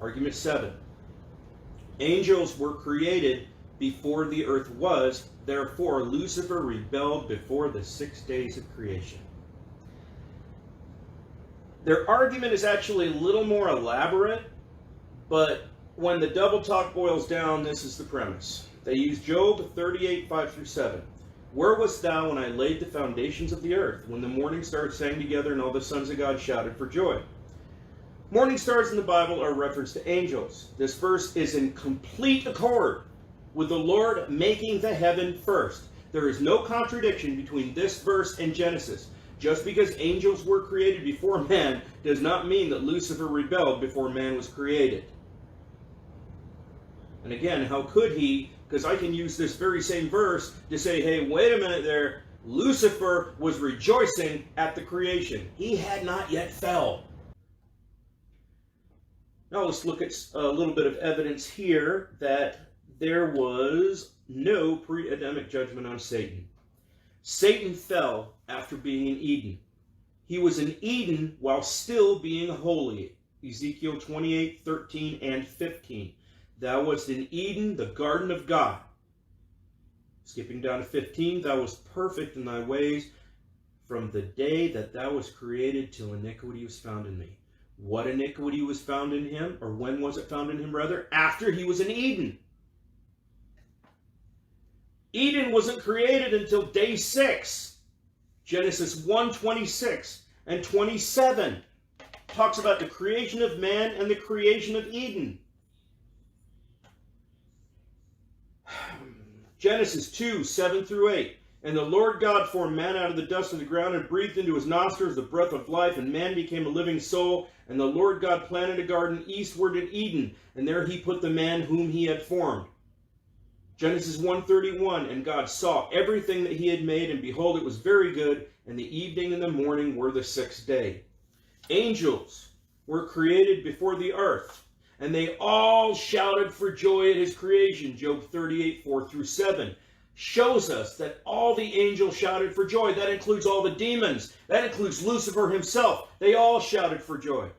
Argument 7. Angels were created before the earth was, therefore Lucifer rebelled before the 6 days of creation. Their argument is actually a little more elaborate, but when the double talk boils down, this is the premise. They use Job 38, 5 through 7. Where wast thou when I laid the foundations of the earth, when the morning stars sang together and all the sons of God shouted for joy? Morning stars in the Bible are referenced to angels. This verse is in complete accord with the Lord making the heaven first. There is no contradiction between this verse and Genesis. Just because angels were created before man does not mean that Lucifer rebelled before man was created. And again, how could he? Because I can use this very same verse to say, hey, wait a minute there. Lucifer was rejoicing at the creation. He had not yet fell. Now let's look at a little bit of evidence here that there was no pre-Adamic judgment on Satan. Satan fell after being in Eden. He was in Eden while still being holy. Ezekiel 28, 13, and 15. Thou wast in Eden, the garden of God. Skipping down to 15, thou wast perfect in thy ways from the day that thou wast created till iniquity was found in me. What iniquity was found in him? Or when was it found in him, rather? After he was in Eden. Eden wasn't created until day 6. Genesis 1, 26 and 27 talks about the creation of man and the creation of Eden. Genesis 2, 7 through 8. And the Lord God formed man out of the dust of the ground and breathed into his nostrils the breath of life, and man became a living soul. And the Lord God planted a garden eastward in Eden, and there he put the man whom he had formed. Genesis 1:31, and God saw everything that he had made, and behold, it was very good, and the evening and the morning were the 6th day. Angels were created before the earth, and they all shouted for joy at his creation. Job 38, 4 through 7 shows us that all the angels shouted for joy. That includes all the demons. That includes Lucifer himself. They all shouted for joy.